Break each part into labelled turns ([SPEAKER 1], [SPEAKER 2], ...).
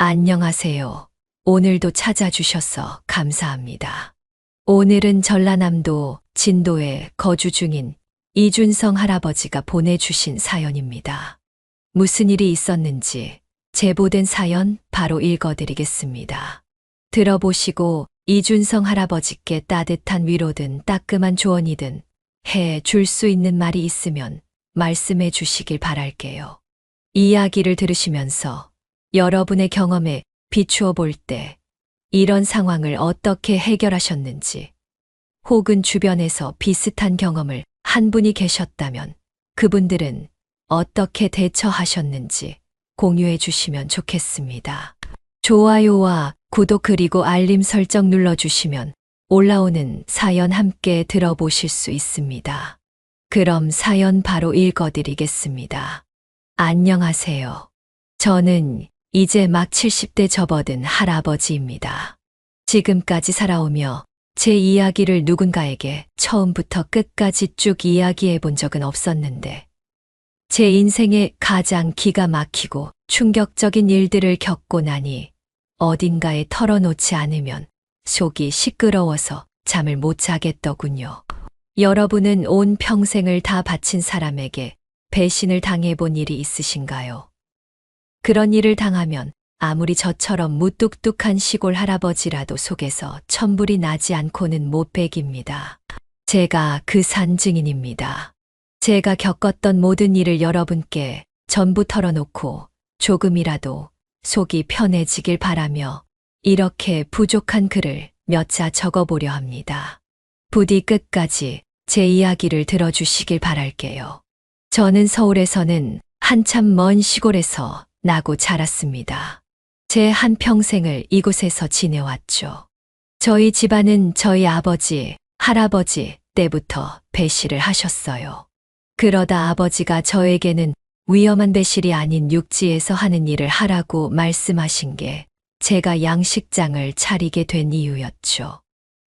[SPEAKER 1] 안녕하세요. 오늘도 찾아주셔서 감사합니다. 오늘은 전라남도 진도에 거주 중인 이준성 할아버지가 보내주신 사연입니다. 무슨 일이 있었는지 제보된 사연 바로 읽어드리겠습니다. 들어보시고 이준성 할아버지께 따뜻한 위로든 따끔한 조언이든 해 줄 수 있는 말이 있으면 말씀해 주시길 바랄게요. 이야기를 들으시면서 여러분의 경험에 비추어 볼 때 이런 상황을 어떻게 해결하셨는지, 혹은 주변에서 비슷한 경험을 한 분이 계셨다면 그분들은 어떻게 대처하셨는지 공유해 주시면 좋겠습니다. 좋아요와 구독 그리고 알림 설정 눌러주시면 올라오는 사연 함께 들어보실 수 있습니다. 그럼 사연 바로 읽어드리겠습니다. 안녕하세요. 저는 이제 막 70대 접어든 할아버지입니다. 지금까지 살아오며 제 이야기를 누군가에게 처음부터 끝까지 쭉 이야기해 본 적은 없었는데, 제 인생에 가장 기가 막히고 충격적인 일들을 겪고 나니 어딘가에 털어놓지 않으면 속이 시끄러워서 잠을 못 자겠더군요. 여러분은 온 평생을 다 바친 사람에게 배신을 당해본 일이 있으신가요? 그런 일을 당하면 아무리 저처럼 무뚝뚝한 시골 할아버지라도 속에서 천불이 나지 않고는 못 베깁니다. 제가 그 산증인입니다. 제가 겪었던 모든 일을 여러분께 전부 털어놓고 조금이라도 속이 편해지길 바라며 이렇게 부족한 글을 몇 자 적어보려 합니다. 부디 끝까지 제 이야기를 들어주시길 바랄게요. 저는 서울에서는 한참 먼 시골에서 나고 자랐습니다. 제 한평생을 이곳에서 지내왔죠. 저희 집안은 저희 아버지, 할아버지 때부터 배실을 하셨어요. 그러다 아버지가 저에게는 위험한 배실이 아닌 육지에서 하는 일을 하라고 말씀하신 게 제가 양식장을 차리게 된 이유였죠.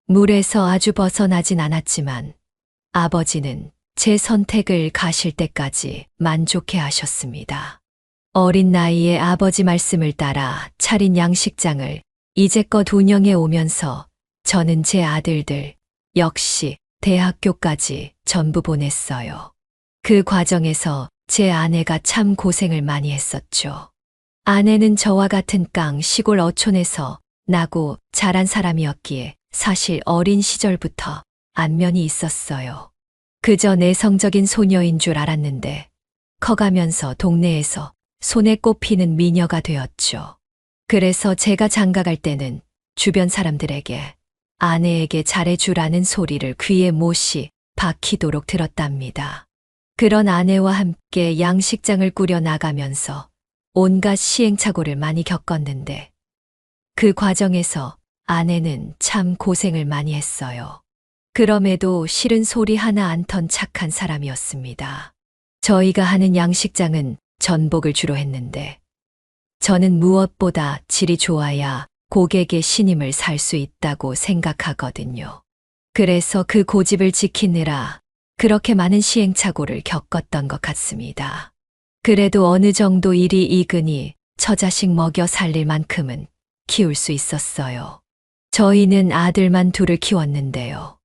[SPEAKER 1] 물에서 아주 벗어나진 않았지만 아버지는 제 선택을 가실 때까지 만족해 하셨습니다. 어린 나이에 아버지 말씀을 따라 차린 양식장을 이제껏 운영해 오면서 저는 제 아들들 역시 대학교까지 전부 보냈어요. 그 과정에서 제 아내가 참 고생을 많이 했었죠. 아내는 저와 같은 깡 시골 어촌에서 나고 자란 사람이었기에 사실 어린 시절부터 안면이 있었어요. 그저 내성적인 소녀인 줄 알았는데 커가면서 동네에서 손에 꼽히는 미녀가 되었죠. 그래서 제가 장가갈 때는 주변 사람들에게 아내에게 잘해주라는 소리를 귀에 못이 박히도록 들었답니다. 그런 아내와 함께 양식장을 꾸려 나가면서 온갖 시행착오를 많이 겪었는데 그 과정에서 아내는 참 고생을 많이 했어요. 그럼에도 싫은 소리 하나 안 턴 착한 사람이었습니다. 저희가 하는 양식장은 전복을 주로 했는데 저는 무엇보다 질이 좋아야 고객의 신임을 살 수 있다고 생각하거든요. 그래서 그 고집을 지키느라 그렇게 많은 시행착오를 겪었던 것 같습니다. 그래도 어느 정도 일이 익으니 처자식 먹여 살릴 만큼은 키울 수 있었어요. 저희는 아들만 둘을 키웠는데요.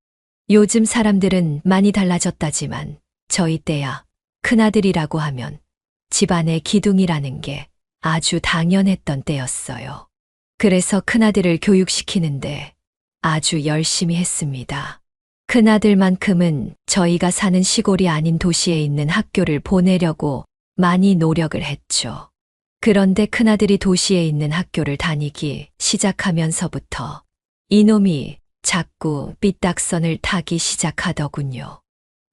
[SPEAKER 1] 요즘 사람들은 많이 달라졌다지만 저희 때야 큰아들이라고 하면 집안의 기둥이라는 게 아주 당연했던 때였어요. 그래서 큰아들을 교육시키는데 아주 열심히 했습니다. 큰아들만큼은 저희가 사는 시골이 아닌 도시에 있는 학교를 보내려고 많이 노력을 했죠. 그런데 큰아들이 도시에 있는 학교를 다니기 시작하면서부터 이놈이 자꾸 삐딱선을 타기 시작하더군요.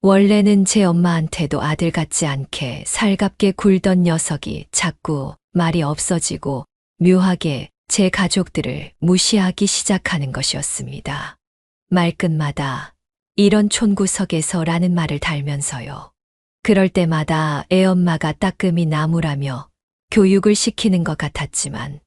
[SPEAKER 1] 원래는 제 엄마한테도 아들 같지 않게 살갑게 굴던 녀석이 자꾸 말이 없어지고 묘하게 제 가족들을 무시하기 시작하는 것이었습니다. 말끝마다 이런 촌구석에서라는 말을 달면서요. 그럴 때마다 애엄마가 따끔히 나무라며 교육을 시키는 것 같았지만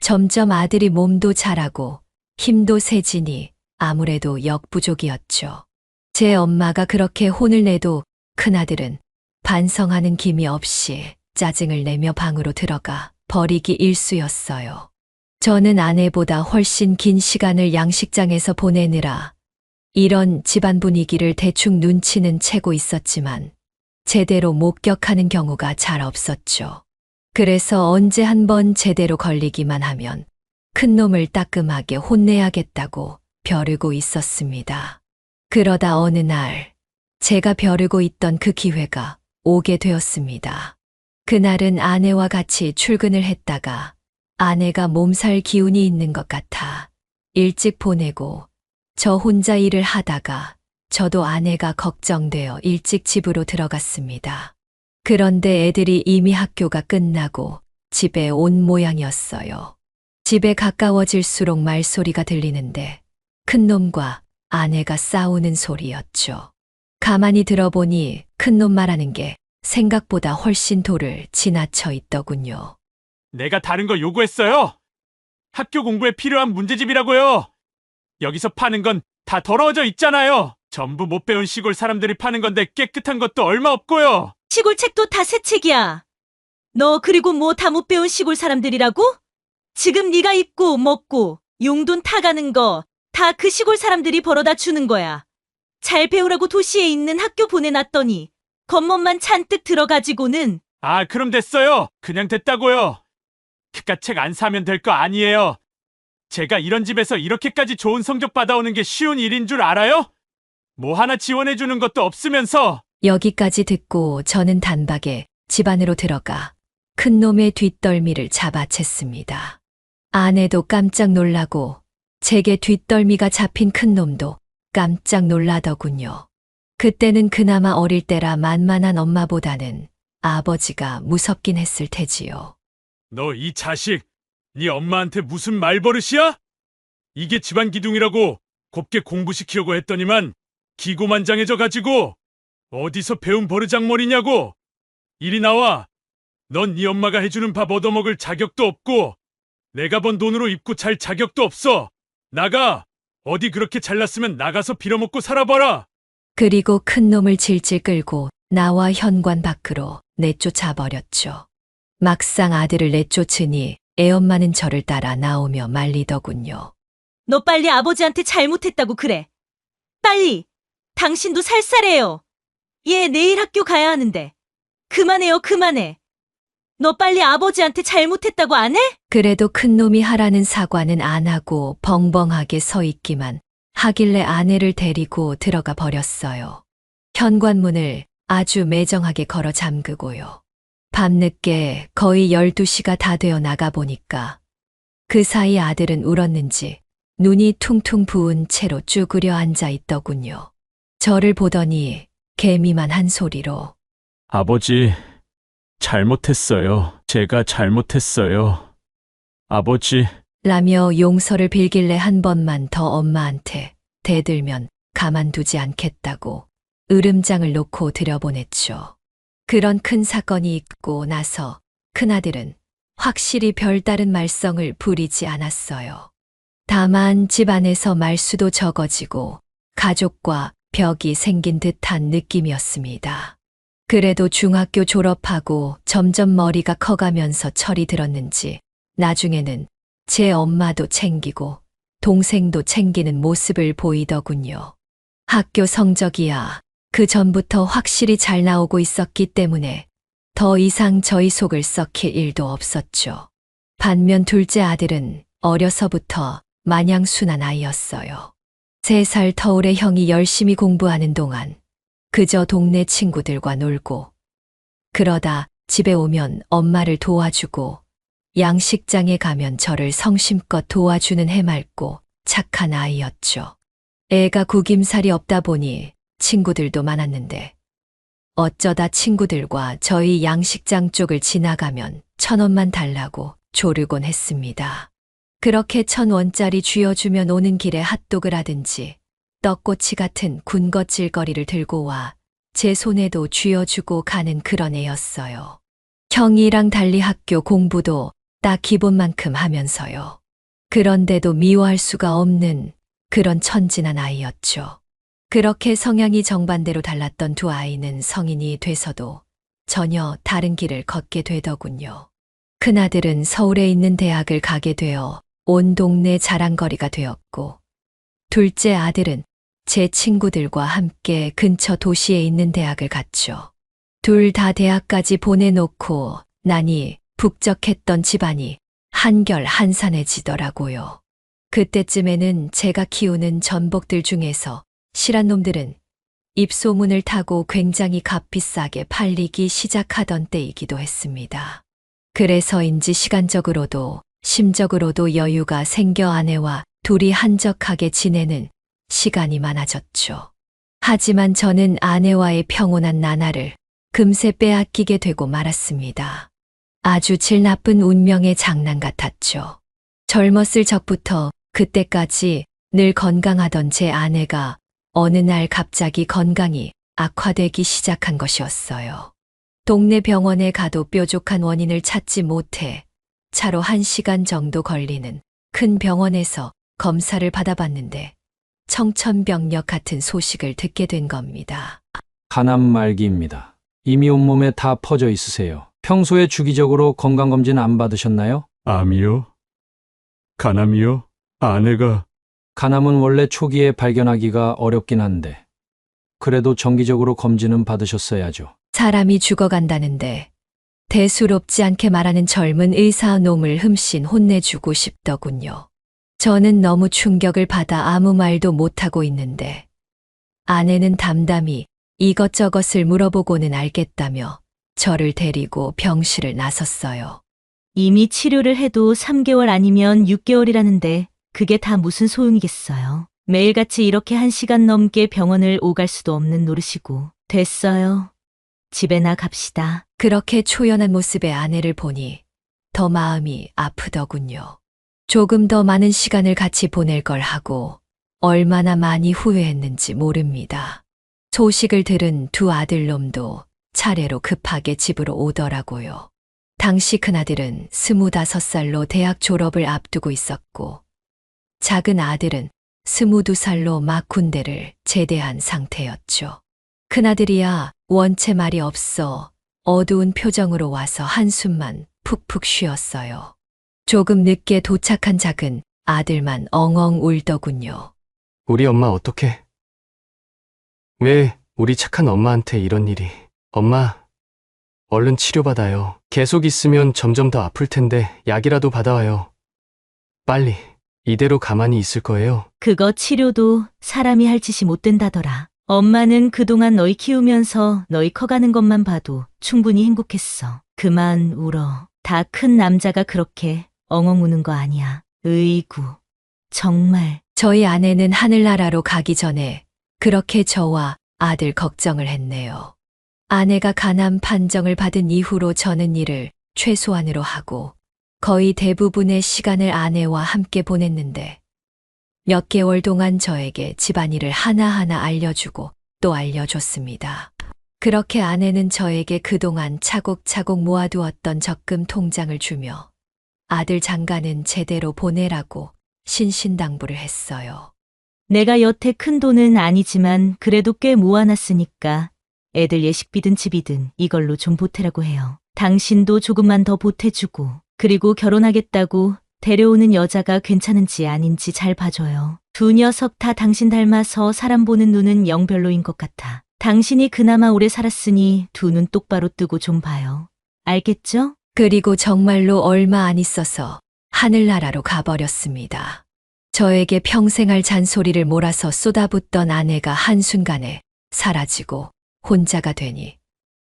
[SPEAKER 1] 점점 아들이 몸도 자라고 힘도 세지니 아무래도 역부족이었죠. 제 엄마가 그렇게 혼을 내도 큰아들은 반성하는 김이 없이 짜증을 내며 방으로 들어가 버리기 일쑤였어요. 저는 아내보다 훨씬 긴 시간을 양식장에서 보내느라 이런 집안 분위기를 대충 눈치는 채고 있었지만 제대로 목격하는 경우가 잘 없었죠. 그래서 언제 한번 제대로 걸리기만 하면 큰 놈을 따끔하게 혼내야겠다고 벼르고 있었습니다. 그러다 어느 날 제가 벼르고 있던 그 기회가 오게 되었습니다. 그날은 아내와 같이 출근을 했다가 아내가 몸살 기운이 있는 것 같아 일찍 보내고 저 혼자 일을 하다가 저도 아내가 걱정되어 일찍 집으로 들어갔습니다. 그런데 애들이 이미 학교가 끝나고 집에 온 모양이었어요. 집에 가까워질수록 말소리가 들리는데 큰놈과 아내가 싸우는 소리였죠. 가만히 들어보니 큰놈 말하는 게 생각보다 훨씬 도를 지나쳐 있더군요.
[SPEAKER 2] 내가 다른 거 요구했어요. 학교 공부에 필요한 문제집이라고요. 여기서 파는 건 다 더러워져 있잖아요. 전부 못 배운 시골 사람들이 파는 건데 깨끗한 것도 얼마 없고요.
[SPEAKER 3] 시골 책도 다 새 책이야. 너 그리고 뭐 다 못 배운 시골 사람들이라고? 지금 네가 입고 먹고 용돈 타가는 거 다 그 시골 사람들이 벌어다 주는 거야. 잘 배우라고 도시에 있는 학교 보내놨더니 겉멋만 잔뜩 들어가지고는.
[SPEAKER 2] 아, 그럼 됐어요. 그냥 됐다고요. 그깟 책 안 사면 될 거 아니에요. 제가 이런 집에서 이렇게까지 좋은 성적 받아오는 게 쉬운 일인 줄 알아요? 뭐 하나 지원해주는 것도 없으면서.
[SPEAKER 1] 여기까지 듣고 저는 단박에 집 안으로 들어가 큰 놈의 뒷덜미를 잡아챘습니다. 아내도 깜짝 놀라고 제게 뒷덜미가 잡힌 큰 놈도 깜짝 놀라더군요. 그때는 그나마 어릴 때라 만만한 엄마보다는 아버지가 무섭긴 했을 테지요.
[SPEAKER 2] 너 이 자식, 네 엄마한테 무슨 말버릇이야? 이게 집안 기둥이라고 곱게 공부시키려고 했더니만 기고만장해져가지고 어디서 배운 버르장머리냐고. 이리 나와. 넌 네 엄마가 해주는 밥 얻어먹을 자격도 없고 내가 번 돈으로 입고 잘 자격도 없어. 나가. 어디 그렇게 잘났으면 나가서 빌어먹고 살아봐라.
[SPEAKER 1] 그리고 큰 놈을 질질 끌고 나와 현관 밖으로 내쫓아 버렸죠. 막상 아들을 내쫓으니 애엄마는 저를 따라 나오며 말리더군요.
[SPEAKER 3] 너 빨리 아버지한테 잘못했다고 그래. 빨리. 당신도 살살해요. 얘 내일 학교 가야 하는데. 그만해요, 그만해. 너 빨리 아버지한테 잘못했다고 안 해?
[SPEAKER 1] 그래도 큰 놈이 하라는 사과는 안 하고 벙벙하게 서 있기만 하길래 아내를 데리고 들어가 버렸어요. 현관문을 아주 매정하게 걸어 잠그고요. 밤늦게 거의 12시가 다 되어 나가보니까 그 사이 아들은 울었는지 눈이 퉁퉁 부은 채로 쭈그려 앉아 있더군요. 저를 보더니 개미만 한 소리로
[SPEAKER 2] 아버지, 잘못했어요. 제가 잘못했어요. 아버지.
[SPEAKER 1] 라며 용서를 빌길래 한 번만 더 엄마한테 대들면 가만두지 않겠다고 으름장을 놓고 들여보냈죠. 그런 큰 사건이 있고 나서 큰아들은 확실히 별다른 말썽을 부리지 않았어요. 다만 집안에서 말수도 적어지고 가족과 벽이 생긴 듯한 느낌이었습니다. 그래도 중학교 졸업하고 점점 머리가 커가면서 철이 들었는지 나중에는 제 엄마도 챙기고 동생도 챙기는 모습을 보이더군요. 학교 성적이야 그 전부터 확실히 잘 나오고 있었기 때문에 더 이상 저희 속을 썩힐 일도 없었죠. 반면 둘째 아들은 어려서부터 마냥 순한 아이였어요. 3살 터울의 형이 열심히 공부하는 동안 그저 동네 친구들과 놀고 그러다 집에 오면 엄마를 도와주고 양식장에 가면 저를 성심껏 도와주는 해맑고 착한 아이였죠. 애가 구김살이 없다 보니 친구들도 많았는데 어쩌다 친구들과 저희 양식장 쪽을 지나가면 1,000원만 달라고 조르곤 했습니다. 그렇게 1,000원짜리 쥐어주면 오는 길에 핫도그를 하든지 떡꼬치 같은 군것질거리를 들고 와 제 손에도 쥐어주고 가는 그런 애였어요. 형이랑 달리 학교 공부도 딱 기본만큼 하면서요. 그런데도 미워할 수가 없는 그런 천진한 아이였죠. 그렇게 성향이 정반대로 달랐던 두 아이는 성인이 돼서도 전혀 다른 길을 걷게 되더군요. 큰아들은 서울에 있는 대학을 가게 되어 온 동네 자랑거리가 되었고, 둘째 아들은 제 친구들과 함께 근처 도시에 있는 대학을 갔죠. 둘 다 대학까지 보내놓고 나니 북적했던 집안이 한결 한산해지더라고요. 그때쯤에는 제가 키우는 전복들 중에서 실한 놈들은 입소문을 타고 굉장히 값비싸게 팔리기 시작하던 때이기도 했습니다. 그래서인지 시간적으로도 심적으로도 여유가 생겨 아내와 둘이 한적하게 지내는 시간이 많아졌죠. 하지만 저는 아내와의 평온한 나날을 금세 빼앗기게 되고 말았습니다. 아주 질 나쁜 운명의 장난 같았죠. 젊었을 적부터 그때까지 늘 건강하던 제 아내가 어느 날 갑자기 건강이 악화되기 시작한 것이었어요. 동네 병원에 가도 뾰족한 원인을 찾지 못해 차로 1시간 정도 걸리는 큰 병원에서 검사를 받아봤는데 청천벽력 같은 소식을 듣게 된 겁니다.
[SPEAKER 4] 간암 말기입니다. 이미 온몸에 다 퍼져 있으세요. 평소에 주기적으로 건강검진 안 받으셨나요?
[SPEAKER 2] 암이요? 간암이요? 아내가
[SPEAKER 4] 간암은 원래 초기에 발견하기가 어렵긴 한데 그래도 정기적으로 검진은 받으셨어야죠.
[SPEAKER 1] 사람이 죽어간다는데 대수롭지 않게 말하는 젊은 의사 놈을 흠씬 혼내주고 싶더군요. 저는 너무 충격을 받아 아무 말도 못하고 있는데 아내는 담담히 이것저것을 물어보고는 알겠다며 저를 데리고 병실을 나섰어요.
[SPEAKER 3] 이미 치료를 해도 3개월 아니면 6개월이라는데 그게 다 무슨 소용이겠어요. 매일같이 이렇게 1시간 넘게 병원을 오갈 수도 없는 노릇이고. 됐어요. 집에나 갑시다.
[SPEAKER 1] 그렇게 초연한 모습의 아내를 보니 더 마음이 아프더군요. 조금 더 많은 시간을 같이 보낼 걸 하고 얼마나 많이 후회했는지 모릅니다. 소식을 들은 두 아들놈도 차례로 급하게 집으로 오더라고요. 당시 큰아들은 25살로 대학 졸업을 앞두고 있었고 작은 아들은 22살로 막 군대를 제대한 상태였죠. 큰아들이야 원체 말이 없어 어두운 표정으로 와서 한숨만 푹푹 쉬었어요. 조금 늦게 도착한 작은 아들만 엉엉 울더군요.
[SPEAKER 5] 우리 엄마 어떡해? 왜 우리 착한 엄마한테 이런 일이? 엄마, 얼른 치료받아요. 계속 있으면 점점 더 아플 텐데 약이라도 받아와요. 빨리. 이대로 가만히 있을 거예요?
[SPEAKER 3] 그거 치료도 사람이 할 짓이 못 된다더라. 엄마는 그동안 너희 키우면서 너희 커가는 것만 봐도 충분히 행복했어. 그만 울어. 다 큰 남자가 그렇게 엉엉 우는 거 아니야. 으이구. 정말.
[SPEAKER 1] 저희 아내는 하늘나라로 가기 전에 그렇게 저와 아들 걱정을 했네요. 아내가 간암 판정을 받은 이후로 저는 일을 최소한으로 하고 거의 대부분의 시간을 아내와 함께 보냈는데 몇 개월 동안 저에게 집안일을 하나하나 알려주고 또 알려줬습니다. 그렇게 아내는 저에게 그동안 차곡차곡 모아두었던 적금 통장을 주며 아들 장가는 제대로 보내라고 신신당부를 했어요.
[SPEAKER 3] 내가 여태 큰 돈은 아니지만 그래도 꽤 모아놨으니까 애들 예식비든 집이든 이걸로 좀 보태라고 해요. 당신도 조금만 더 보태주고 그리고 결혼하겠다고 데려오는 여자가 괜찮은지 아닌지 잘 봐줘요. 두 녀석 다 당신 닮아서 사람 보는 눈은 영 별로인 것 같아. 당신이 그나마 오래 살았으니 두 눈 똑바로 뜨고 좀 봐요. 알겠죠?
[SPEAKER 1] 그리고 정말로 얼마 안 있어서 하늘나라로 가버렸습니다. 저에게 평생 할 잔소리를 몰아서 쏟아붓던 아내가 한순간에 사라지고 혼자가 되니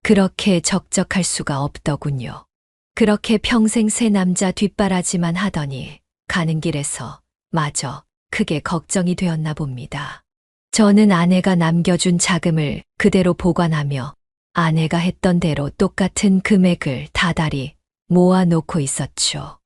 [SPEAKER 1] 그렇게 적적할 수가 없더군요. 그렇게 평생 새 남자 뒷바라지만 하더니 가는 길에서 마저 크게 걱정이 되었나 봅니다. 저는 아내가 남겨준 자금을 그대로 보관하며 아내가 했던 대로 똑같은 금액을 다달이 모아놓고 있었죠.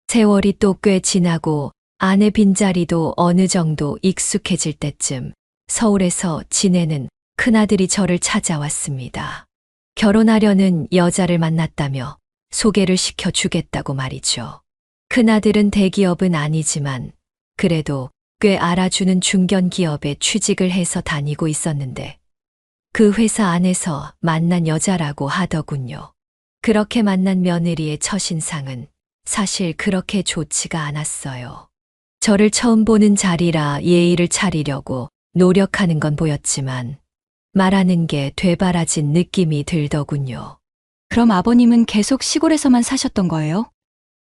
[SPEAKER 1] 세월이 또 꽤 지나고 아내 빈자리도 어느 정도 익숙해질 때쯤 서울에서 지내는 큰아들이 저를 찾아왔습니다. 결혼하려는 여자를 만났다며 소개를 시켜주겠다고 말이죠. 큰아들은 대기업은 아니지만 그래도 꽤 알아주는 중견기업에 취직을 해서 다니고 있었는데 그 회사 안에서 만난 여자라고 하더군요. 그렇게 만난 며느리의 첫인상은 사실 그렇게 좋지가 않았어요. 저를 처음 보는 자리라 예의를 차리려고 노력하는 건 보였지만 말하는 게 되바라진 느낌이 들더군요.
[SPEAKER 6] 그럼 아버님은 계속 시골에서만 사셨던 거예요?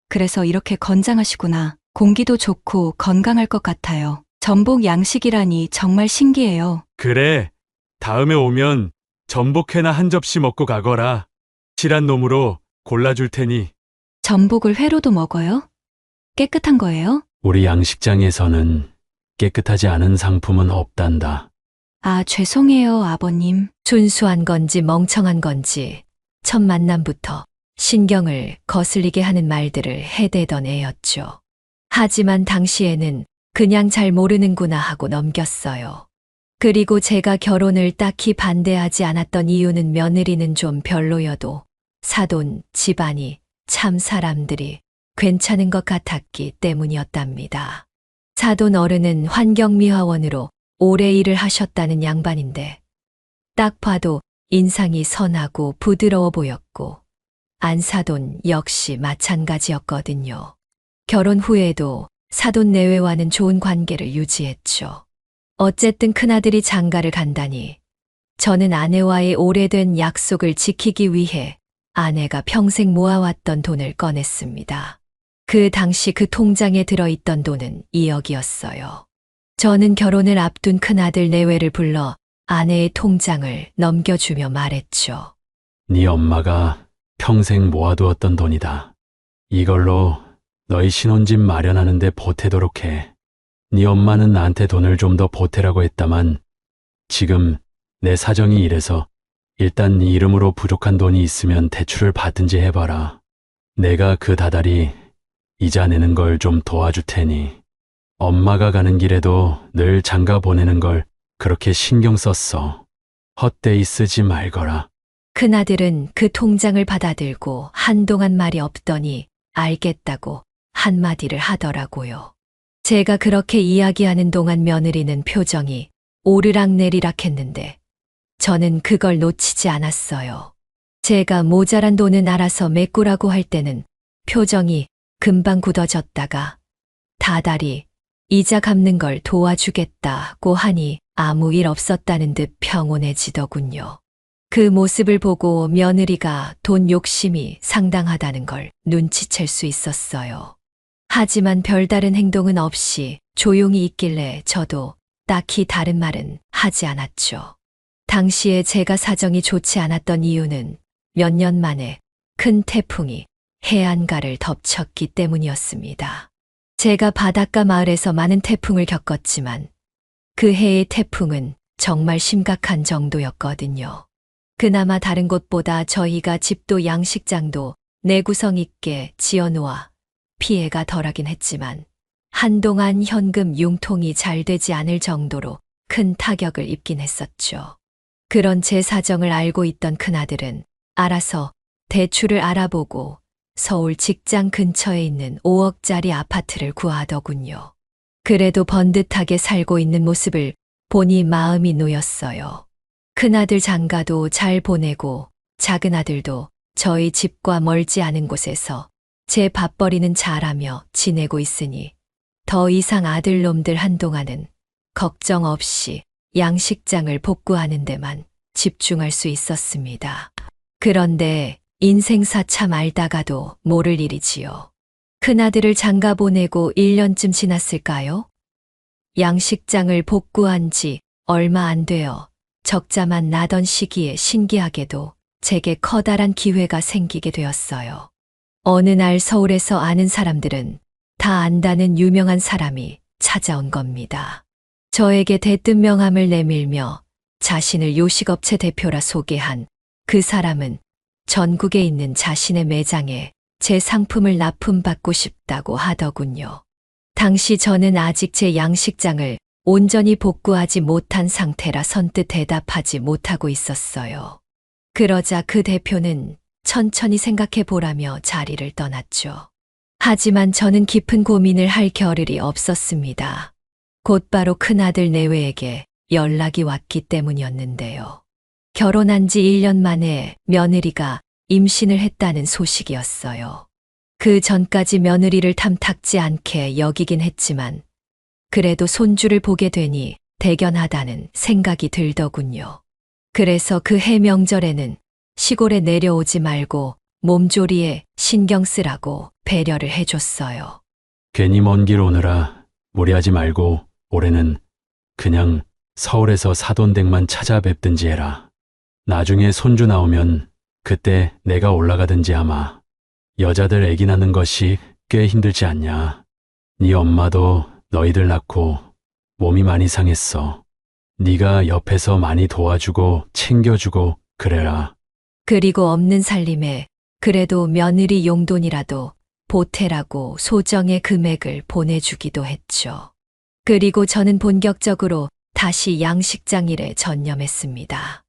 [SPEAKER 6] 그래서 이렇게 건장하시구나. 공기도 좋고 건강할 것 같아요. 전복 양식이라니 정말 신기해요.
[SPEAKER 2] 그래, 다음에 오면 전복회나 한 접시 먹고 가거라. 실한 놈으로 골라줄 테니.
[SPEAKER 6] 전복을 회로도 먹어요? 깨끗한 거예요?
[SPEAKER 4] 우리 양식장에서는 깨끗하지 않은 상품은 없단다.
[SPEAKER 6] 아, 죄송해요, 아버님.
[SPEAKER 1] 순수한 건지 멍청한 건지 첫 만남부터 신경을 거슬리게 하는 말들을 해대던 애였죠. 하지만 당시에는 그냥 잘 모르는구나 하고 넘겼어요. 그리고 제가 결혼을 딱히 반대하지 않았던 이유는 며느리는 좀 별로여도 사돈 집안이 참 사람들이 괜찮은 것 같았기 때문이었답니다. 사돈 어른은 환경미화원으로 오래 일을 하셨다는 양반인데 딱 봐도 인상이 선하고 부드러워 보였고 안사돈 역시 마찬가지였거든요. 결혼 후에도 사돈 내외와는 좋은 관계를 유지했죠. 어쨌든 큰아들이 장가를 간다니 저는 아내와의 오래된 약속을 지키기 위해 아내가 평생 모아왔던 돈을 꺼냈습니다. 그 당시 그 통장에 들어있던 돈은 2억이었어요. 저는 결혼을 앞둔 큰아들 내외를 불러 아내의 통장을 넘겨주며 말했죠.
[SPEAKER 4] 네 엄마가 평생 모아두었던 돈이다. 이걸로 너희 신혼집 마련하는데 보태도록 해. 네 엄마는 나한테 돈을 좀 더 보태라고 했다만 지금 내 사정이 이래서 일단 네 이름으로 부족한 돈이 있으면 대출을 받든지 해봐라. 내가 그 다달이 이자 내는 걸 좀 도와줄 테니. 엄마가 가는 길에도 늘 장가 보내는 걸 그렇게 신경 썼어. 헛되이 쓰지 말거라.
[SPEAKER 1] 큰아들은 그 통장을 받아들고 한동안 말이 없더니 알겠다고 한마디를 하더라고요. 제가 그렇게 이야기하는 동안 며느리는 표정이 오르락내리락 했는데 저는 그걸 놓치지 않았어요. 제가 모자란 돈은 알아서 메꾸라고 할 때는 표정이 금방 굳어졌다가 다달이 이자 갚는 걸 도와주겠다고 하니 아무 일 없었다는 듯 평온해지더군요. 그 모습을 보고 며느리가 돈 욕심이 상당하다는 걸 눈치챌 수 있었어요. 하지만 별다른 행동은 없이 조용히 있길래 저도 딱히 다른 말은 하지 않았죠. 당시에 제가 사정이 좋지 않았던 이유는 몇 년 만에 큰 태풍이 해안가를 덮쳤기 때문이었습니다. 제가 바닷가 마을에서 많은 태풍을 겪었지만 그 해의 태풍은 정말 심각한 정도였거든요. 그나마 다른 곳보다 저희가 집도 양식장도 내구성 있게 지어놓아 피해가 덜하긴 했지만 한동안 현금 융통이 잘 되지 않을 정도로 큰 타격을 입긴 했었죠. 그런 제 사정을 알고 있던 큰아들은 알아서 대출을 알아보고 서울 직장 근처에 있는 5억짜리 아파트를 구하더군요. 그래도 번듯하게 살고 있는 모습을 보니 마음이 놓였어요. 큰아들 장가도 잘 보내고 작은아들도 저희 집과 멀지 않은 곳에서 제 밥벌이는 잘하며 지내고 있으니 더 이상 아들놈들 한동안은 걱정 없이 양식장을 복구하는 데만 집중할 수 있었습니다. 그런데 인생사 참 알다가도 모를 일이지요. 큰아들을 장가 보내고 1년쯤 지났을까요? 양식장을 복구한 지 얼마 안 되어 적자만 나던 시기에 신기하게도 제게 커다란 기회가 생기게 되었어요. 어느 날 서울에서 아는 사람들은 다 안다는 유명한 사람이 찾아온 겁니다. 저에게 대뜸 명함을 내밀며 자신을 요식업체 대표라 소개한 그 사람은 전국에 있는 자신의 매장에 제 상품을 납품받고 싶다고 하더군요. 당시 저는 아직 제 양식장을 온전히 복구하지 못한 상태라 선뜻 대답하지 못하고 있었어요. 그러자 그 대표는 천천히 생각해 보라며 자리를 떠났죠. 하지만 저는 깊은 고민을 할 겨를이 없었습니다. 곧바로 큰아들 내외에게 연락이 왔기 때문이었는데요. 결혼한 지 1년 만에 며느리가 임신을 했다는 소식이었어요. 그 전까지 며느리를 탐탁지 않게 여기긴 했지만 그래도 손주를 보게 되니 대견하다는 생각이 들더군요. 그래서 그 해 명절에는 시골에 내려오지 말고 몸조리에 신경 쓰라고 배려를 해줬어요.
[SPEAKER 4] 괜히 먼 길 오느라 무리하지 말고 올해는 그냥 서울에서 사돈댁만 찾아뵙든지 해라. 나중에 손주 나오면 그때 내가 올라가든지 하마. 여자들 애기 낳는 것이 꽤 힘들지 않냐. 네 엄마도 너희들 낳고 몸이 많이 상했어. 네가 옆에서 많이 도와주고 챙겨주고 그래라.
[SPEAKER 1] 그리고 없는 살림에 그래도 며느리 용돈이라도 보태라고 소정의 금액을 보내주기도 했죠. 그리고 저는 본격적으로 다시 양식장 일에 전념했습니다.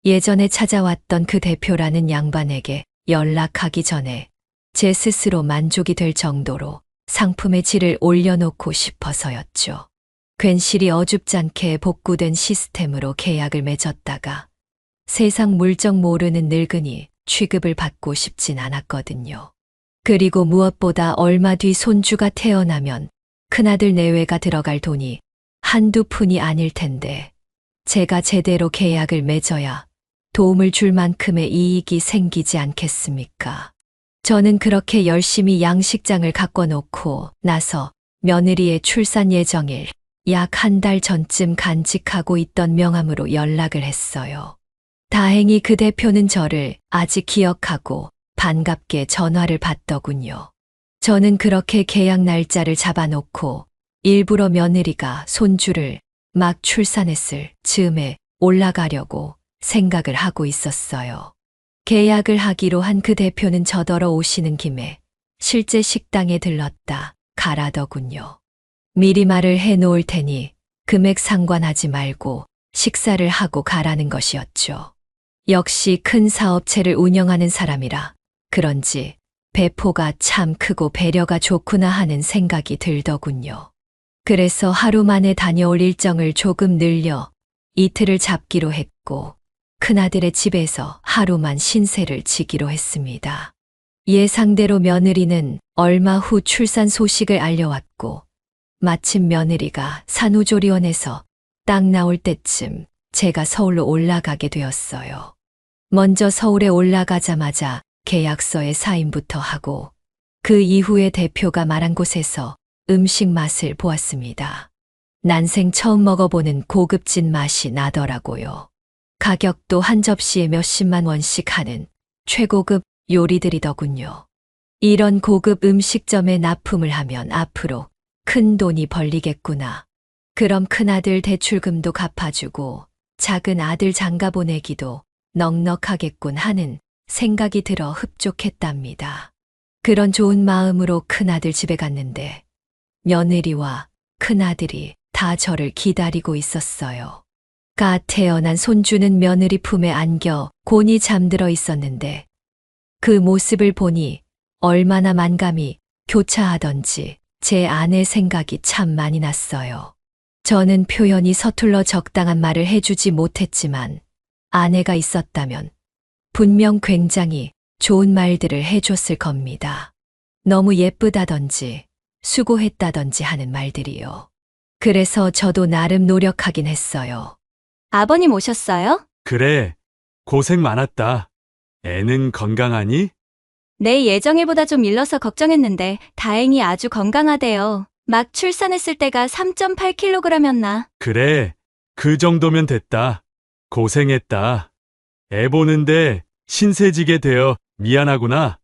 [SPEAKER 1] 예전에 찾아왔던 그 대표라는 양반에게 연락하기 전에 제 스스로 만족이 될 정도로 상품의 질을 올려놓고 싶어서였죠. 괜시리 어줍잖게 복구된 시스템으로 계약을 맺었다가 세상 물정 모르는 늙은이 취급을 받고 싶진 않았거든요. 그리고 무엇보다 얼마 뒤 손주가 태어나면 큰아들 내외가 들어갈 돈이 한두 푼이 아닐 텐데 제가 제대로 계약을 맺어야 도움을 줄 만큼의 이익이 생기지 않겠습니까? 저는 그렇게 열심히 양식장을 가꿔놓고 나서 며느리의 출산 예정일 약 한 달 전쯤 간직하고 있던 명함으로 연락을 했어요. 다행히 그 대표는 저를 아직 기억하고 반갑게 전화를 받더군요. 저는 그렇게 계약 날짜를 잡아놓고 일부러 며느리가 손주를 막 출산했을 즈음에 올라가려고 생각을 하고 있었어요. 계약을 하기로 한 그 대표는 저더러 오시는 김에 실제 식당에 들렀다 가라더군요. 미리 말을 해놓을 테니 금액 상관하지 말고 식사를 하고 가라는 것이었죠. 역시 큰 사업체를 운영하는 사람이라 그런지 배포가 참 크고 배려가 좋구나 하는 생각이 들더군요. 그래서 하루 만에 다녀올 일정을 조금 늘려 이틀을 잡기로 했고 큰아들의 집에서 하루만 신세를 지기로 했습니다. 예상대로 며느리는 얼마 후 출산 소식을 알려왔고 마침 며느리가 산후조리원에서 딱 나올 때쯤 제가 서울로 올라가게 되었어요. 먼저 서울에 올라가자마자 계약서에 사인부터 하고 그 이후에 대표가 말한 곳에서 음식 맛을 보았습니다. 난생 처음 먹어보는 고급진 맛이 나더라고요. 가격도 한 접시에 몇십만 원씩 하는 최고급 요리들이더군요. 이런 고급 음식점에 납품을 하면 앞으로 큰 돈이 벌리겠구나. 그럼 큰아들 대출금도 갚아주고 작은 아들 장가 보내기도 넉넉하겠군 하는 생각이 들어 흡족했답니다. 그런 좋은 마음으로 큰아들 집에 갔는데 며느리와 큰아들이 다 저를 기다리고 있었어요. 갓 태어난 손주는 며느리 품에 안겨 곤히 잠들어 있었는데 그 모습을 보니 얼마나 만감이 교차하던지 제 아내 생각이 참 많이 났어요. 저는 표현이 서툴러 적당한 말을 해주지 못했지만 아내가 있었다면 분명 굉장히 좋은 말들을 해줬을 겁니다. 너무 예쁘다던지 수고했다던지 하는 말들이요. 그래서 저도 나름 노력하긴 했어요.
[SPEAKER 6] 아버님 오셨어요?
[SPEAKER 2] 그래, 고생 많았다. 애는 건강하니?
[SPEAKER 6] 네, 예정일보다 좀 일러서 걱정했는데 다행히 아주 건강하대요. 막 출산했을 때가 3.8kg였나?
[SPEAKER 2] 그래, 그 정도면 됐다. 고생했다. 애 보는데 신세지게 되어 미안하구나.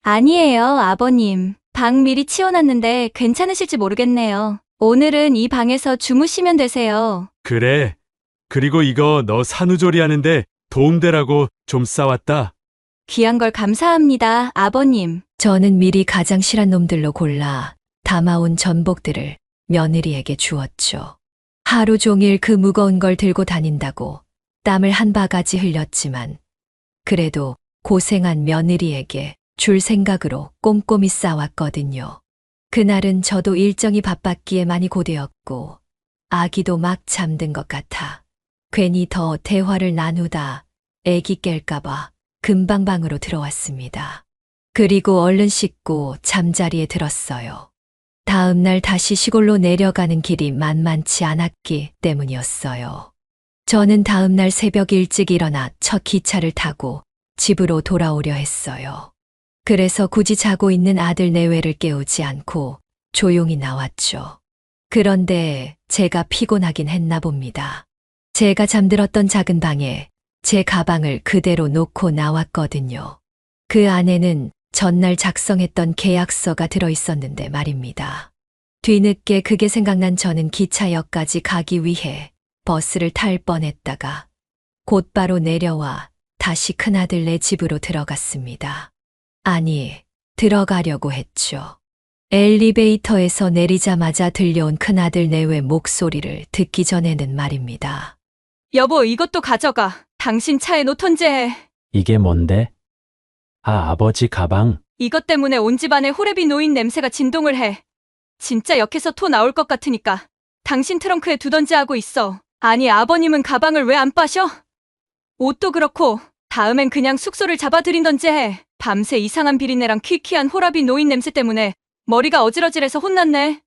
[SPEAKER 6] 아니에요, 아버님. 방 미리 치워놨는데 괜찮으실지 모르겠네요. 오늘은 이 방에서 주무시면 되세요.
[SPEAKER 2] 그래, 그리고 이거 너 산후조리 하는데 도움되라고 좀 싸왔다.
[SPEAKER 6] 귀한 걸 감사합니다, 아버님.
[SPEAKER 1] 저는 미리 가장 실한 놈들로 골라 담아온 전복들을 며느리에게 주었죠. 하루 종일 그 무거운 걸 들고 다닌다고 땀을 한 바가지 흘렸지만 그래도 고생한 며느리에게 줄 생각으로 꼼꼼히 싸왔거든요. 그날은 저도 일정이 바빴기에 많이 고되었고 아기도 막 잠든 것 같아 괜히 더 대화를 나누다 애기 깰까봐 금방 방으로 들어왔습니다. 그리고 얼른 씻고 잠자리에 들었어요. 다음 날 다시 시골로 내려가는 길이 만만치 않았기 때문이었어요. 저는 다음 날 새벽 일찍 일어나 첫 기차를 타고 집으로 돌아오려 했어요. 그래서 굳이 자고 있는 아들 내외를 깨우지 않고 조용히 나왔죠. 그런데 제가 피곤하긴 했나 봅니다. 제가 잠들었던 작은 방에 제 가방을 그대로 놓고 나왔거든요. 그 안에는 전날 작성했던 계약서가 들어있었는데 말입니다. 뒤늦게 그게 생각난 저는 기차역까지 가기 위해 버스를 탈 뻔했다가 곧바로 내려와 다시 큰아들네 집으로 들어갔습니다. 아니, 들어가려고 했죠. 엘리베이터에서 내리자마자 들려온 큰아들 내외 목소리를 듣기 전에는 말입니다.
[SPEAKER 6] 여보, 이것도 가져가. 당신 차에 놓던지 해.
[SPEAKER 4] 이게 뭔데? 아, 아버지 가방.
[SPEAKER 6] 이것 때문에 온 집안에 호레비 노인 냄새가 진동을 해. 진짜 역해서 토 나올 것 같으니까 당신 트렁크에 두던지 하고 있어. 아니, 아버님은 가방을 왜 안 빠셔? 옷도 그렇고 다음엔 그냥 숙소를 잡아들인던지 해. 밤새 이상한 비린내랑 퀴퀴한 호라비 노인 냄새 때문에 머리가 어질어질해서 혼났네.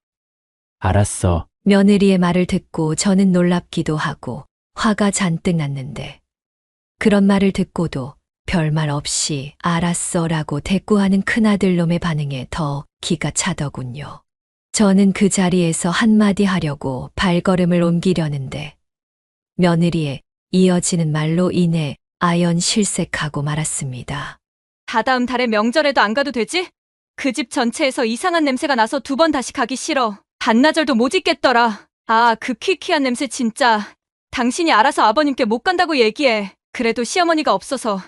[SPEAKER 4] 알았어.
[SPEAKER 1] 며느리의 말을 듣고 저는 놀랍기도 하고 화가 잔뜩 났는데 그런 말을 듣고도 별말 없이 알았어라고 대꾸하는 큰아들 놈의 반응에 더 기가 차더군요. 저는 그 자리에서 한마디 하려고 발걸음을 옮기려는데 며느리의 이어지는 말로 인해 아연 실색하고 말았습니다.
[SPEAKER 6] 다다음 달에 명절에도 안 가도 되지? 그 집 전체에서 이상한 냄새가 나서 2번 다시 가기 싫어. 반나절도 못 있겠더라. 아, 그 퀴퀴한 냄새 진짜. 당신이 알아서 아버님께 못 간다고 얘기해. 그래도 시어머니가 없어서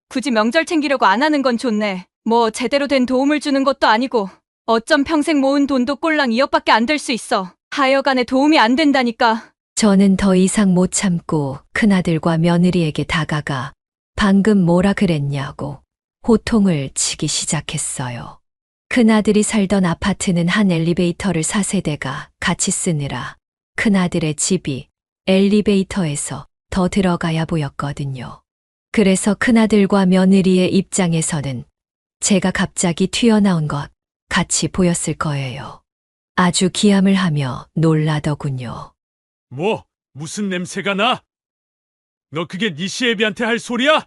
[SPEAKER 6] 굳이 명절 챙기려고 안 하는 건 좋네. 뭐 제대로 된 도움을 주는 것도 아니고 어쩜 평생 모은 돈도 꼴랑 2억밖에 안 될 수 있어. 하여간에 도움이 안 된다니까.
[SPEAKER 1] 저는 더 이상 못 참고 큰아들과 며느리에게 다가가 방금 뭐라 그랬냐고 호통을 치기 시작했어요. 큰아들이 살던 아파트는 한 엘리베이터를 4세대가 같이 쓰느라 큰아들의 집이 엘리베이터에서 더 들어가야 보였거든요. 그래서 큰아들과 며느리의 입장에서는 제가 갑자기 튀어나온 것 같이 보였을 거예요. 아주 기함을 하며 놀라더군요.
[SPEAKER 2] 뭐, 무슨 냄새가 나? 너 그게 네 시애비한테 할 소리야?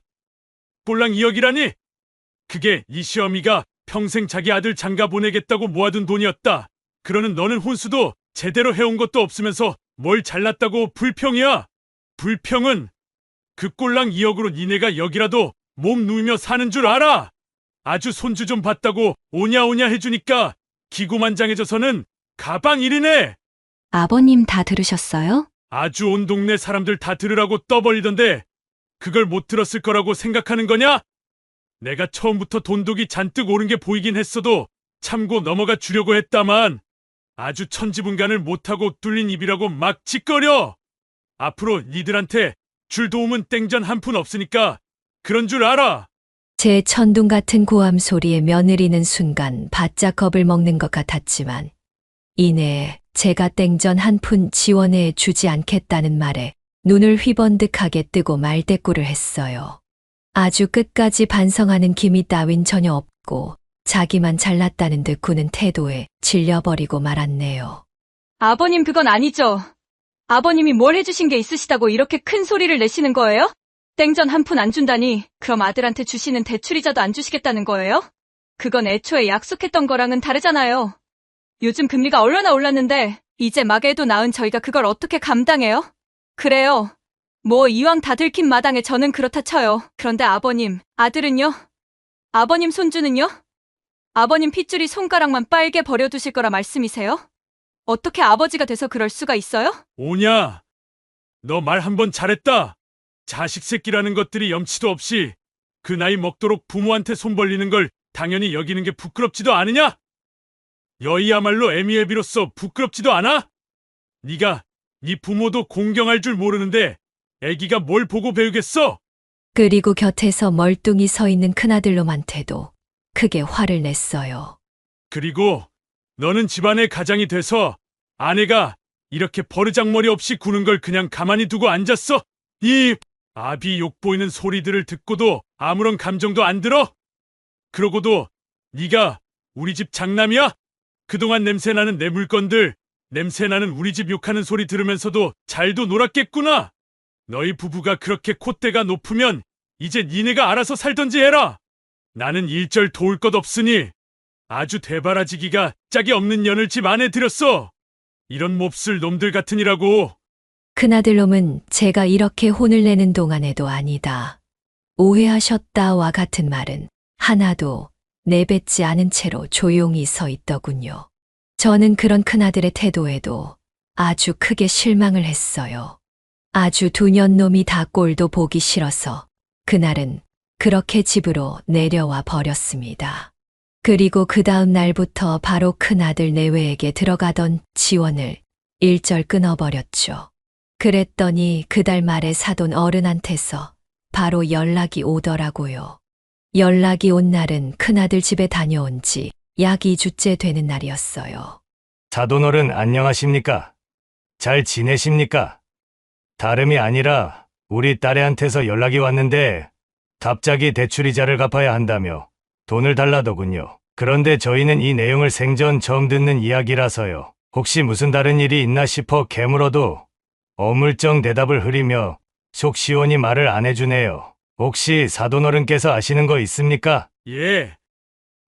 [SPEAKER 2] 꼴랑 2억이라니? 그게 네 시어미가 평생 자기 아들 장가 보내겠다고 모아둔 돈이었다. 그러는 너는 혼수도 제대로 해온 것도 없으면서 뭘 잘났다고 불평이야. 불평은 그 꼴랑 2억으로 니네가 여기라도 몸 누이며 사는 줄 알아. 아주 손주 좀 봤다고 오냐오냐 해주니까 기고만장해져서는 가방 1이네.
[SPEAKER 6] 아버님 다 들으셨어요?
[SPEAKER 2] 아주 온 동네 사람들 다 들으라고 떠벌리던데 그걸 못 들었을 거라고 생각하는 거냐? 내가 처음부터 돈독이 잔뜩 오른 게 보이긴 했어도 참고 넘어가 주려고 했다만 아주 천지분간을 못하고 뚫린 입이라고 막 짓거려. 앞으로 니들한테 줄 도움은 땡전 한 푼 없으니까 그런 줄 알아.
[SPEAKER 1] 제 천둥 같은 고함 소리에 며느리는 순간 바짝 겁을 먹는 것 같았지만 이내 제가 땡전 한 푼 지원해 주지 않겠다는 말에 눈을 휘번득하게 뜨고 말대꾸를 했어요. 아주 끝까지 반성하는 기미 따윈 전혀 없고 자기만 잘났다는 듯 구는 태도에 질려버리고 말았네요.
[SPEAKER 6] 아버님 그건 아니죠. 아버님이 뭘 해주신 게 있으시다고 이렇게 큰 소리를 내시는 거예요? 땡전 한 푼 안 준다니 그럼 아들한테 주시는 대출이자도 안 주시겠다는 거예요? 그건 애초에 약속했던 거랑은 다르잖아요. 요즘 금리가 얼마나 올랐는데 이제 막애도 낳은 저희가 그걸 어떻게 감당해요? 그래요. 뭐 이왕 다 들킨 마당에 저는 그렇다 쳐요. 그런데 아버님, 아들은요? 아버님 손주는요? 아버님 핏줄이 손가락만 빨개 버려두실 거라 말씀이세요? 어떻게 아버지가 돼서 그럴 수가 있어요?
[SPEAKER 2] 오냐? 너 말 한 번 잘했다. 자식 새끼라는 것들이 염치도 없이 그 나이 먹도록 부모한테 손 벌리는 걸 당연히 여기는 게 부끄럽지도 않으냐? 여이야말로 애미애비로서 부끄럽지도 않아? 네가 네 부모도 공경할 줄 모르는데 애기가 뭘 보고 배우겠어?
[SPEAKER 1] 그리고 곁에서 멀뚱히 서 있는 큰아들놈한테도 크게 화를 냈어요.
[SPEAKER 2] 그리고 너는 집안의 가장이 돼서 아내가 이렇게 버르장머리 없이 구는 걸 그냥 가만히 두고 앉았어? 이 아비 욕 보이는 소리들을 듣고도 아무런 감정도 안 들어? 그러고도 네가 우리 집 장남이야? 그동안 냄새나는 내 물건들, 냄새나는 우리 집 욕하는 소리 들으면서도 잘도 놀았겠구나. 너희 부부가 그렇게 콧대가 높으면 이제 니네가 알아서 살던지 해라. 나는 일절 도울 것 없으니 아주 대바라지기가 짝이 없는 년을 집 안에 들였어. 이런 몹쓸 놈들 같으니라고.
[SPEAKER 1] 큰아들놈은 제가 이렇게 혼을 내는 동안에도 아니다. 오해하셨다와 같은 말은 하나도 내뱉지 않은 채로 조용히 서 있더군요. 저는 그런 큰아들의 태도에도 아주 크게 실망을 했어요. 아주 두년놈이 다 꼴도 보기 싫어서 그날은 그렇게 집으로 내려와 버렸습니다. 그리고 그 다음 날부터 바로 큰아들 내외에게 들어가던 지원을 일절 끊어버렸죠. 그랬더니 그달 말에 사돈 어른한테서 바로 연락이 오더라고요. 연락이 온 날은 큰아들 집에 다녀온 지 약 2주째 되는 날이었어요.
[SPEAKER 7] 사돈어른 안녕하십니까? 잘 지내십니까? 다름이 아니라 우리 딸애한테서 연락이 왔는데 갑자기 대출이자를 갚아야 한다며 돈을 달라더군요. 그런데 저희는 이 내용을 생전 처음 듣는 이야기라서요. 혹시 무슨 다른 일이 있나 싶어 캐물어도 어물쩡 대답을 흐리며 속 시원히 말을 안 해주네요. 혹시 사돈어른께서 아시는 거 있습니까?
[SPEAKER 2] 예,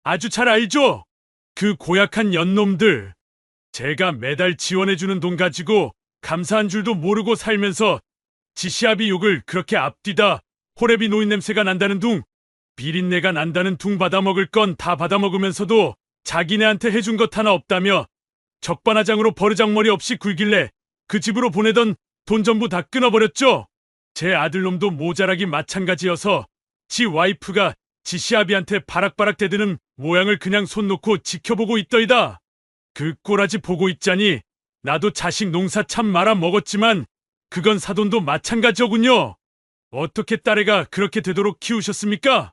[SPEAKER 2] 아주 잘 알죠? 그 고약한 연놈들. 제가 매달 지원해주는 돈 가지고 감사한 줄도 모르고 살면서 지시아비 욕을 그렇게 앞뒤다 호래비 노인 냄새가 난다는 둥, 비린내가 난다는 둥 받아먹을 건 다 받아먹으면서도 자기네한테 해준 것 하나 없다며 적반하장으로 버르장머리 없이 굴길래 그 집으로 보내던 돈 전부 다 끊어버렸죠. 제 아들놈도 모자라기 마찬가지여서 지 와이프가 지시아비한테 바락바락 대드는 모양을 그냥 손 놓고 지켜보고 있더이다. 그 꼬라지 보고 있자니 나도 자식 농사 참 말아 먹었지만 그건 사돈도 마찬가지더군요. 어떻게 딸애가 그렇게 되도록 키우셨습니까?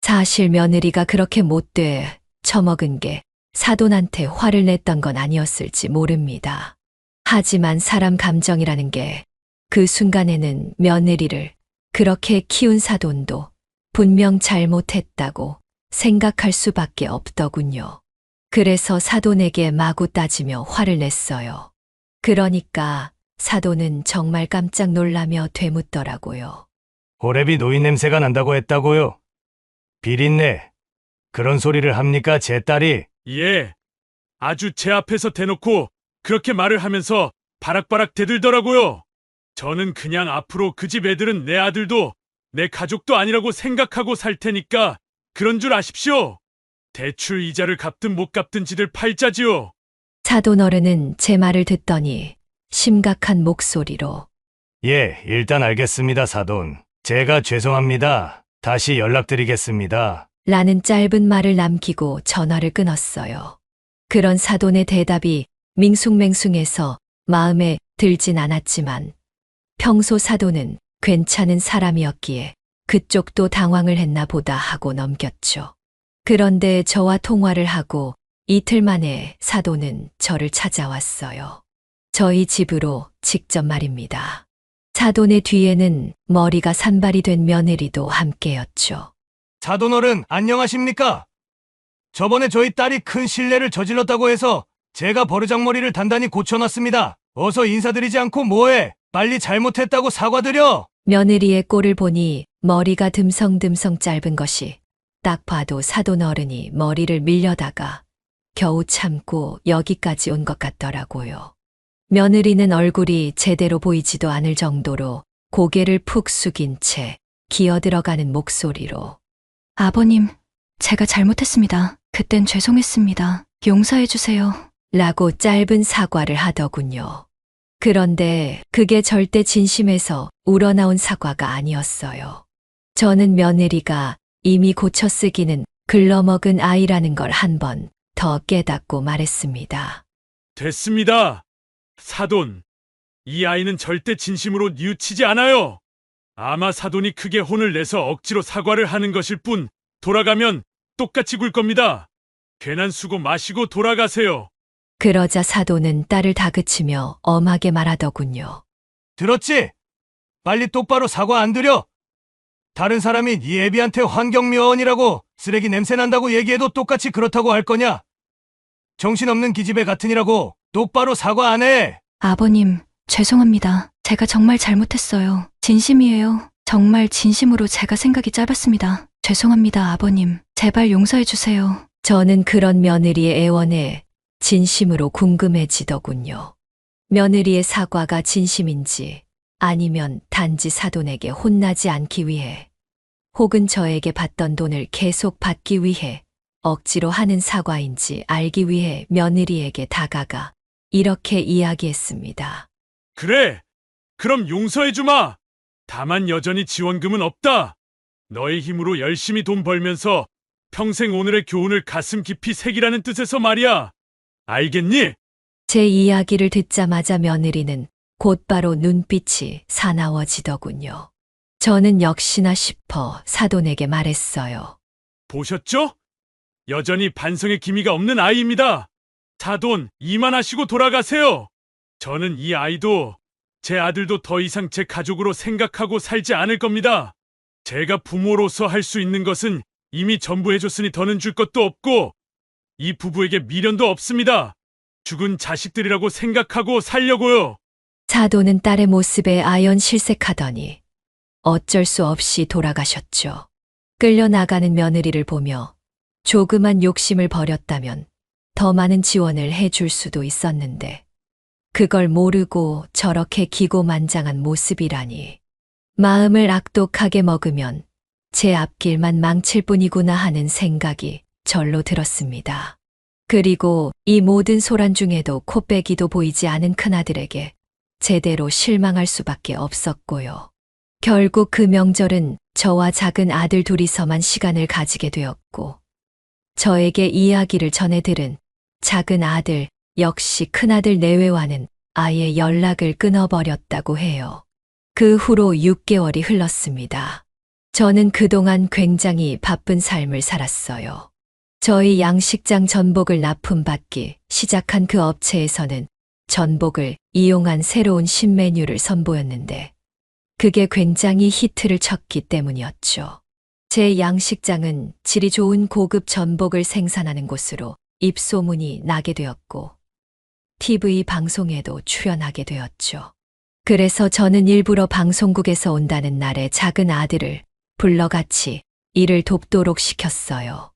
[SPEAKER 1] 사실 며느리가 그렇게 못돼 처먹은 게 사돈한테 화를 냈던 건 아니었을지 모릅니다. 하지만 사람 감정이라는 게 그 순간에는 며느리를 그렇게 키운 사돈도 분명 잘못했다고 생각할 수밖에 없더군요. 그래서 사돈에게 마구 따지며 화를 냈어요. 그러니까 사돈은 정말 깜짝 놀라며 되묻더라고요.
[SPEAKER 7] 호래비 노인 냄새가 난다고 했다고요? 비린내. 그런 소리를 합니까, 제 딸이?
[SPEAKER 2] 예, 아주 제 앞에서 대놓고 그렇게 말을 하면서 바락바락 대들더라고요. 저는 그냥 앞으로 그 집 애들은 내 아들도 내 가족도 아니라고 생각하고 살 테니까 그런 줄 아십시오. 대출 이자를 갚든 못 갚든 지들 팔자지요.
[SPEAKER 1] 사돈 어른은 제 말을 듣더니 심각한 목소리로
[SPEAKER 7] 예, 일단 알겠습니다, 사돈. 제가 죄송합니다. 다시 연락드리겠습니다.
[SPEAKER 1] 라는 짧은 말을 남기고 전화를 끊었어요. 그런 사돈의 대답이 밍숭맹숭해서 마음에 들진 않았지만 평소 사돈은 괜찮은 사람이었기에 그쪽도 당황을 했나 보다 하고 넘겼죠. 그런데 저와 통화를 하고 이틀 만에 사돈은 저를 찾아왔어요. 저희 집으로 직접 말입니다. 사돈의 뒤에는 머리가 산발이 된 며느리도 함께였죠.
[SPEAKER 7] 사돈어른 안녕하십니까? 저번에 저희 딸이 큰 실례를 저질렀다고 해서 제가 버르장머리를 단단히 고쳐놨습니다. 어서 인사드리지 않고 뭐해? 빨리 잘못했다고 사과드려!
[SPEAKER 1] 며느리의 꼴을 보니 머리가 듬성듬성 짧은 것이 딱 봐도 사돈 어른이 머리를 밀려다가 겨우 참고 여기까지 온 것 같더라고요. 며느리는 얼굴이 제대로 보이지도 않을 정도로 고개를 푹 숙인 채 기어들어가는 목소리로
[SPEAKER 6] 아버님, 제가 잘못했습니다. 그땐 죄송했습니다. 용서해주세요.
[SPEAKER 1] 라고 짧은 사과를 하더군요. 그런데 그게 절대 진심에서 우러나온 사과가 아니었어요. 저는 며느리가 이미 고쳐 쓰기는 글러먹은 아이라는 걸 한 번 더 깨닫고 말했습니다.
[SPEAKER 2] 됐습니다. 사돈, 이 아이는 절대 진심으로 뉘우치지 않아요. 아마 사돈이 크게 혼을 내서 억지로 사과를 하는 것일 뿐 돌아가면 똑같이 굴 겁니다. 괜한 수고 마시고 돌아가세요.
[SPEAKER 1] 그러자 사돈은 딸을 다그치며 엄하게 말하더군요.
[SPEAKER 7] 들었지? 빨리 똑바로 사과 안 드려? 다른 사람이 네 애비한테 환경미화원이라고 쓰레기 냄새 난다고 얘기해도 똑같이 그렇다고 할 거냐? 정신없는 기집애 같으니라고 똑바로 사과 안 해.
[SPEAKER 6] 아버님, 죄송합니다. 제가 정말 잘못했어요. 진심이에요. 정말 진심으로 제가 생각이 짧았습니다. 죄송합니다, 아버님. 제발 용서해 주세요.
[SPEAKER 1] 저는 그런 며느리의 애원에 진심으로 궁금해지더군요. 며느리의 사과가 진심인지 아니면 단지 사돈에게 혼나지 않기 위해 혹은 저에게 받던 돈을 계속 받기 위해 억지로 하는 사과인지 알기 위해 며느리에게 다가가 이렇게 이야기했습니다.
[SPEAKER 2] 그래. 그럼 용서해주마. 다만 여전히 지원금은 없다. 너의 힘으로 열심히 돈 벌면서 평생 오늘의 교훈을 가슴 깊이 새기라는 뜻에서 말이야. 알겠니?
[SPEAKER 1] 제 이야기를 듣자마자 며느리는 곧바로 눈빛이 사나워지더군요. 저는 역시나 싶어 사돈에게 말했어요.
[SPEAKER 2] 보셨죠? 여전히 반성의 기미가 없는 아이입니다. 사돈, 이만하시고 돌아가세요. 저는 이 아이도 제 아들도 더 이상 제 가족으로 생각하고 살지 않을 겁니다. 제가 부모로서 할 수 있는 것은 이미 전부 해줬으니 더는 줄 것도 없고 이 부부에게 미련도 없습니다. 죽은 자식들이라고 생각하고 살려고요.
[SPEAKER 1] 사돈은 딸의 모습에 아연실색하더니 어쩔 수 없이 돌아가셨죠. 끌려나가는 며느리를 보며 조그만 욕심을 버렸다면 더 많은 지원을 해줄 수도 있었는데 그걸 모르고 저렇게 기고만장한 모습이라니. 마음을 악독하게 먹으면 제 앞길만 망칠 뿐이구나 하는 생각이 절로 들었습니다. 그리고 이 모든 소란 중에도 코빼기도 보이지 않은 큰아들에게 제대로 실망할 수밖에 없었고요. 결국 그 명절은 저와 작은 아들 둘이서만 시간을 가지게 되었고 저에게 이야기를 전해 들은 작은 아들 역시 큰아들 내외와는 아예 연락을 끊어버렸다고 해요. 그 후로 6개월이 흘렀습니다. 저는 그동안 굉장히 바쁜 삶을 살았어요. 저희 양식장 전복을 납품받기 시작한 그 업체에서는 전복을 이용한 새로운 신메뉴를 선보였는데 그게 굉장히 히트를 쳤기 때문이었죠. 제 양식장은 질이 좋은 고급 전복을 생산하는 곳으로 입소문이 나게 되었고 TV 방송에도 출연하게 되었죠. 그래서 저는 일부러 방송국에서 온다는 날에 작은 아들을 불러 같이 일을 돕도록 시켰어요.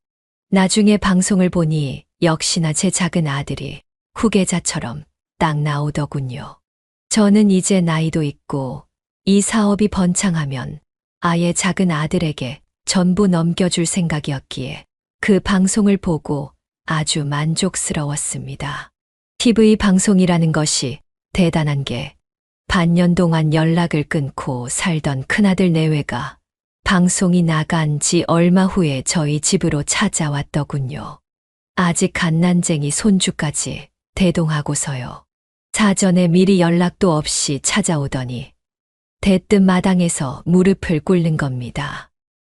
[SPEAKER 1] 나중에 방송을 보니 역시나 제 작은 아들이 후계자처럼 딱 나오더군요. 저는 이제 나이도 있고 이 사업이 번창하면 아예 작은 아들에게 전부 넘겨줄 생각이었기에 그 방송을 보고 아주 만족스러웠습니다. TV 방송이라는 것이 대단한 게 반년 동안 연락을 끊고 살던 큰아들 내외가 방송이 나간 지 얼마 후에 저희 집으로 찾아왔더군요. 아직 갓난쟁이 손주까지 대동하고서요. 사전에 미리 연락도 없이 찾아오더니 대뜸 마당에서 무릎을 꿇는 겁니다.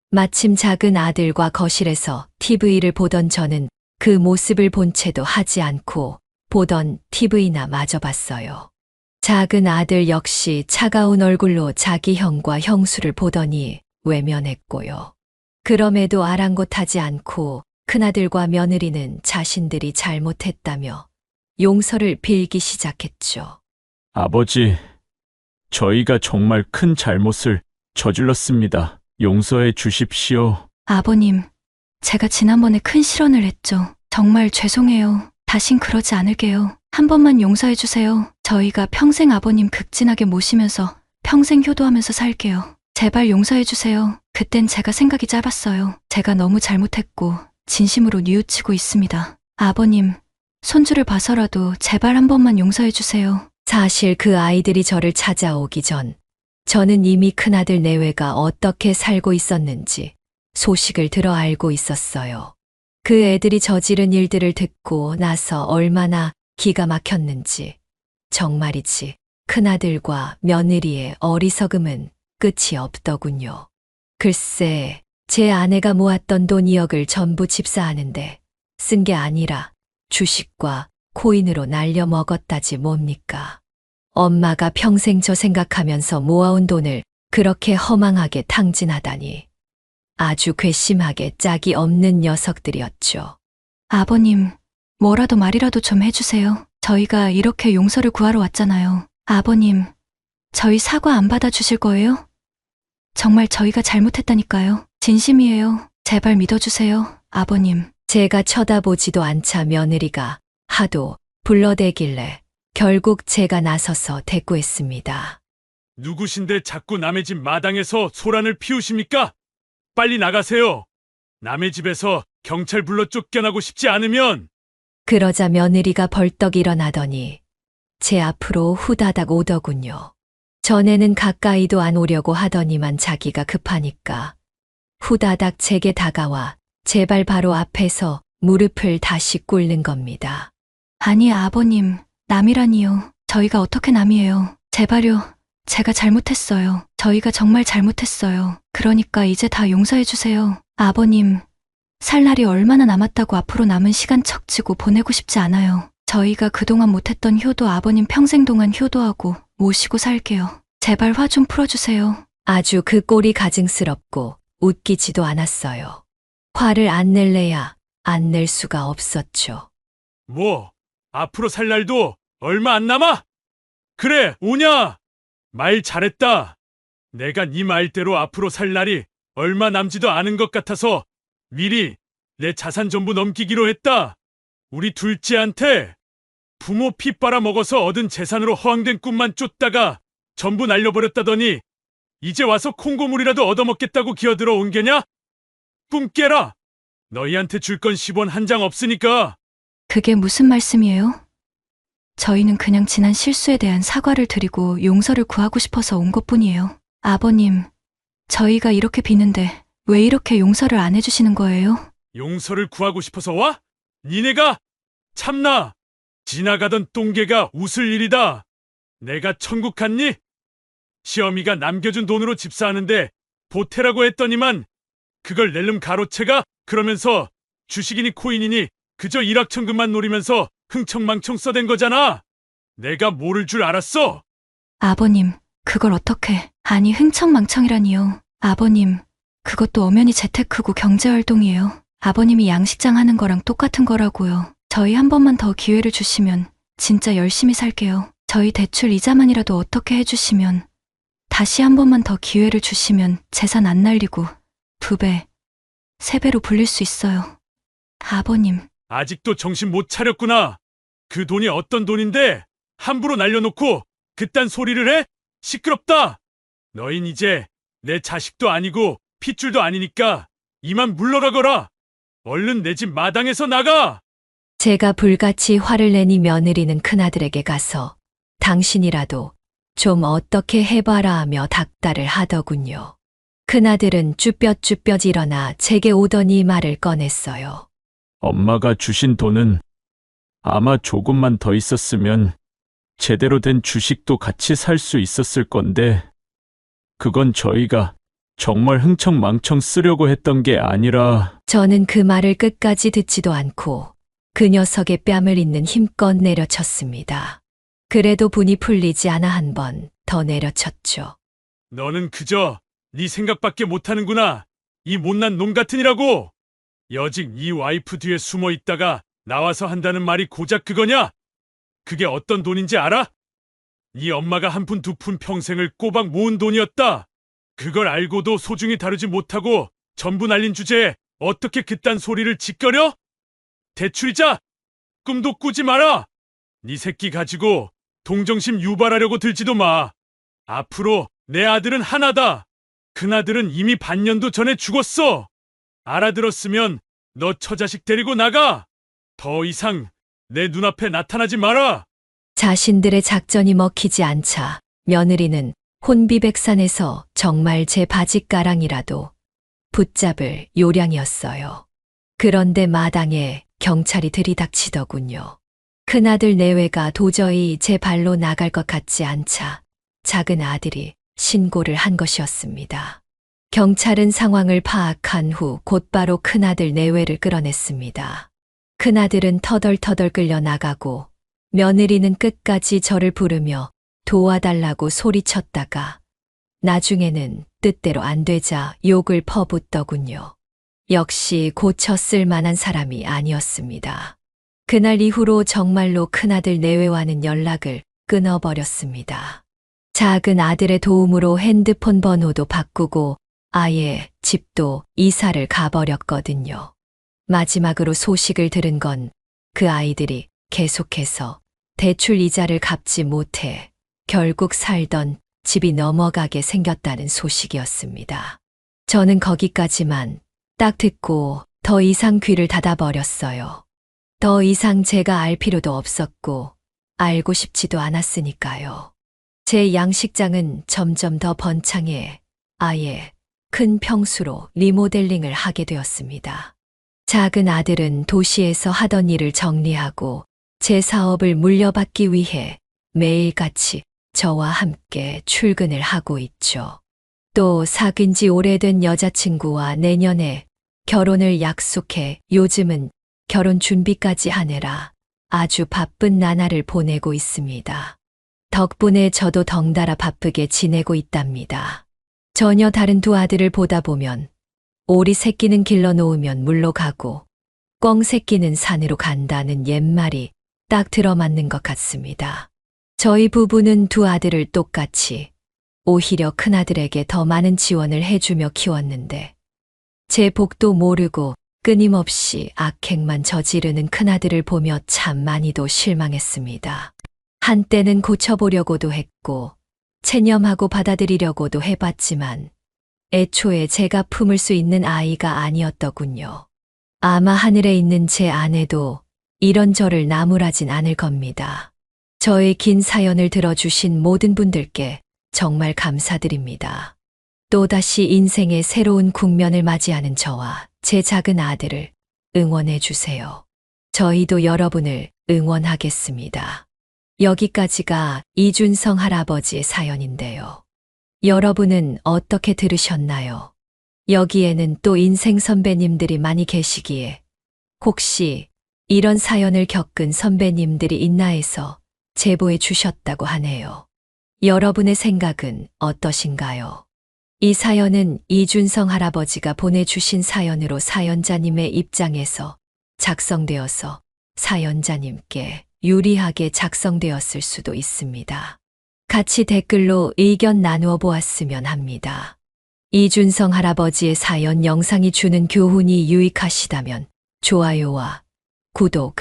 [SPEAKER 1] 마침 작은 아들과 거실에서 TV를 보던 저는 그 모습을 본 채도 하지 않고 보던 TV나 마저 봤어요. 작은 아들 역시 차가운 얼굴로 자기 형과 형수를 보더니 외면했고요. 그럼에도 아랑곳하지 않고 큰아들과 며느리는 자신들이 잘못했다며 용서를 빌기 시작했죠.
[SPEAKER 4] 아버지, 저희가 정말 큰 잘못을 저질렀습니다. 용서해 주십시오.
[SPEAKER 6] 아버님, 제가 지난번에 큰 실언을 했죠. 정말 죄송해요. 다신 그러지 않을게요. 한 번만 용서해 주세요. 저희가 평생 아버님 극진하게 모시면서 평생 효도하면서 살게요. 제발 용서해 주세요. 그땐 제가 생각이 짧았어요. 제가 너무 잘못했고 진심으로 뉘우치고 있습니다. 아버님, 손주를 봐서라도 제발 한 번만 용서해 주세요.
[SPEAKER 1] 사실 그 아이들이 저를 찾아오기 전 저는 이미 큰아들 내외가 어떻게 살고 있었는지 소식을 들어 알고 있었어요. 그 애들이 저지른 일들을 듣고 나서 얼마나 기가 막혔는지. 정말이지 큰아들과 며느리의 어리석음은 끝이 없더군요. 글쎄, 제 아내가 모았던 돈 2억을 전부 집사하는데 쓴 게 아니라 주식과 코인으로 날려 먹었다지 뭡니까. 엄마가 평생 저 생각하면서 모아온 돈을 그렇게 허망하게 탕진하다니. 아주 괘씸하게 짝이 없는 녀석들이었죠.
[SPEAKER 6] 아버님, 뭐라도 말이라도 좀 해주세요. 저희가 이렇게 용서를 구하러 왔잖아요. 아버님, 저희 사과 안 받아주실 거예요? 정말 저희가 잘못했다니까요. 진심이에요. 제발 믿어주세요, 아버님.
[SPEAKER 1] 제가 쳐다보지도 않자 며느리가 하도 불러대길래 결국 제가 나서서 대꾸했습니다.
[SPEAKER 2] 누구신데 자꾸 남의 집 마당에서 소란을 피우십니까? 빨리 나가세요. 남의 집에서 경찰 불러 쫓겨나고 싶지 않으면.
[SPEAKER 1] 그러자 며느리가 벌떡 일어나더니 제 앞으로 후다닥 오더군요. 전에는 가까이도 안 오려고 하더니만 자기가 급하니까 후다닥 제게 다가와 제 발 바로 앞에서 무릎을 다시 꿇는 겁니다.
[SPEAKER 6] 아니, 아버님, 남이라니요. 저희가 어떻게 남이에요. 제발요. 제가 잘못했어요. 저희가 정말 잘못했어요. 그러니까 이제 다 용서해주세요. 아버님, 살 날이 얼마나 남았다고 앞으로 남은 시간 척지고 보내고 싶지 않아요. 저희가 그동안 못했던 효도 아버님 평생 동안 효도하고 모시고 살게요. 제발 화 좀 풀어주세요.
[SPEAKER 1] 아주 그 꼴이 가증스럽고 웃기지도 않았어요. 화를 안 낼래야 안 낼 수가 없었죠.
[SPEAKER 2] 뭐, 앞으로 살 날도 얼마 안 남아? 그래, 오냐? 말 잘했다. 내가 네 말대로 앞으로 살 날이 얼마 남지도 않은 것 같아서 미리 내 자산 전부 넘기기로 했다. 우리 둘째한테 부모 피 빨아먹어서 얻은 재산으로 허황된 꿈만 쫓다가 전부 날려버렸다더니 이제 와서 콩고물이라도 얻어먹겠다고 기어들어 온 게냐? 꿈 깨라. 너희한테 줄 건 10원 한 장 없으니까.
[SPEAKER 6] 그게 무슨 말씀이에요? 저희는 그냥 지난 실수에 대한 사과를 드리고 용서를 구하고 싶어서 온 것뿐이에요. 아버님, 저희가 이렇게 비는데 왜 이렇게 용서를 안 해주시는 거예요?
[SPEAKER 2] 용서를 구하고 싶어서 와? 니네가? 참나. 지나가던 똥개가 웃을 일이다. 내가 천국 갔니? 시어미가 남겨준 돈으로 집 사는데 보태라고 했더니만 그걸 낼름 가로채가? 그러면서 주식이니 코인이니 그저 일확천금만 노리면서 흥청망청 써댄 거잖아. 내가 모를 줄 알았어?
[SPEAKER 6] 아버님, 그걸 어떻게... 아니, 흥청망청이라니요. 아버님, 그것도 엄연히 재테크고 경제활동이에요. 아버님이 양식장 하는 거랑 똑같은 거라고요. 저희 한 번만 더 기회를 주시면 진짜 열심히 살게요. 저희 대출 이자만이라도 어떻게 해주시면, 다시 한 번만 더 기회를 주시면 재산 안 날리고 2배, 3배로 불릴 수 있어요. 아버님.
[SPEAKER 2] 아직도 정신 못 차렸구나. 그 돈이 어떤 돈인데 함부로 날려놓고 그딴 소리를 해? 시끄럽다. 너흰 이제 내 자식도 아니고 핏줄도 아니니까 이만 물러가거라. 얼른 내 집 마당에서 나가.
[SPEAKER 1] 제가 불같이 화를 내니 며느리는 큰아들에게 가서 당신이라도 좀 어떻게 해봐라 하며 닥달을 하더군요. 큰아들은 쭈뼛쭈뼛 일어나 제게 오더니 말을 꺼냈어요.
[SPEAKER 4] 엄마가 주신 돈은 아마 조금만 더 있었으면 제대로 된 주식도 같이 살 수 있었을 건데, 그건 저희가 정말 흥청망청 쓰려고 했던 게 아니라.
[SPEAKER 1] 저는 그 말을 끝까지 듣지도 않고 그 녀석의 뺨을 잇는 힘껏 내려쳤습니다. 그래도 분이 풀리지 않아 한 번 더 내려쳤죠.
[SPEAKER 2] 너는 그저 네 생각밖에 못하는구나. 이 못난 놈 같으니라고. 여직 네 와이프 뒤에 숨어 있다가 나와서 한다는 말이 고작 그거냐? 그게 어떤 돈인지 알아? 네 엄마가 한 푼 두 푼 평생을 꼬박 모은 돈이었다. 그걸 알고도 소중히 다루지 못하고 전부 날린 주제에 어떻게 그딴 소리를 짓거려? 대출이자 꿈도 꾸지 마라. 네 새끼 가지고 동정심 유발하려고 들지도 마. 앞으로 내 아들은 하나다. 큰아들은 이미 반년도 전에 죽었어. 알아들었으면 너 처자식 데리고 나가. 더 이상 내 눈앞에 나타나지 마라.
[SPEAKER 1] 자신들의 작전이 먹히지 않자 며느리는 혼비백산에서 정말 제 바짓가랑이라도 붙잡을 요량이었어요. 그런데 마당에 경찰이 들이닥치더군요. 큰아들 내외가 도저히 제 발로 나갈 것 같지 않자 작은 아들이 신고를 한 것이었습니다. 경찰은 상황을 파악한 후 곧바로 큰아들 내외를 끌어냈습니다. 큰아들은 터덜터덜 끌려나가고 며느리는 끝까지 저를 부르며 도와달라고 소리쳤다가 나중에는 뜻대로 안 되자 욕을 퍼붓더군요. 역시 고쳤을 만한 사람이 아니었습니다. 그날 이후로 정말로 큰아들 내외와는 연락을 끊어버렸습니다. 작은 아들의 도움으로 핸드폰 번호도 바꾸고 아예 집도 이사를 가버렸거든요. 마지막으로 소식을 들은 건 그 아이들이 계속해서 대출 이자를 갚지 못해 결국 살던 집이 넘어가게 생겼다는 소식이었습니다. 저는 거기까지만 딱 듣고 더 이상 귀를 닫아버렸어요. 더 이상 제가 알 필요도 없었고 알고 싶지도 않았으니까요. 제 양식장은 점점 더 번창해 아예 큰 평수로 리모델링을 하게 되었습니다. 작은 아들은 도시에서 하던 일을 정리하고 제 사업을 물려받기 위해 매일같이 저와 함께 출근을 하고 있죠. 또 사귄 지 오래된 여자친구와 내년에 결혼을 약속해 요즘은 결혼 준비까지 하느라 아주 바쁜 나날을 보내고 있습니다. 덕분에 저도 덩달아 바쁘게 지내고 있답니다. 전혀 다른 두 아들을 보다 보면 오리 새끼는 길러 놓으면 물로 가고 꿩 새끼는 산으로 간다는 옛말이 딱 들어맞는 것 같습니다. 저희 부부는 두 아들을 똑같이 오히려 큰아들에게 더 많은 지원을 해주며 키웠는데 제 복도 모르고 끊임없이 악행만 저지르는 큰아들을 보며 참 많이도 실망했습니다. 한때는 고쳐보려고도 했고 체념하고 받아들이려고도 해봤지만 애초에 제가 품을 수 있는 아이가 아니었더군요. 아마 하늘에 있는 제 아내도 이런 저를 나무라진 않을 겁니다. 저의 긴 사연을 들어주신 모든 분들께 정말 감사드립니다. 또다시 인생의 새로운 국면을 맞이하는 저와 제 작은 아들을 응원해 주세요. 저희도 여러분을 응원하겠습니다. 여기까지가 이준성 할아버지의 사연인데요. 여러분은 어떻게 들으셨나요? 여기에는 또 인생 선배님들이 많이 계시기에 혹시 이런 사연을 겪은 선배님들이 있나 해서 제보해 주셨다고 하네요. 여러분의 생각은 어떠신가요? 이 사연은 이준성 할아버지가 보내주신 사연으로 사연자님의 입장에서 작성되어서 사연자님께 유리하게 작성되었을 수도 있습니다. 같이 댓글로 의견 나누어 보았으면 합니다. 이준성 할아버지의 사연 영상이 주는 교훈이 유익하시다면 좋아요와 구독,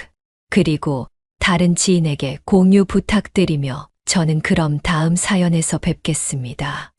[SPEAKER 1] 그리고 다른 지인에게 공유 부탁드리며 저는 그럼 다음 사연에서 뵙겠습니다.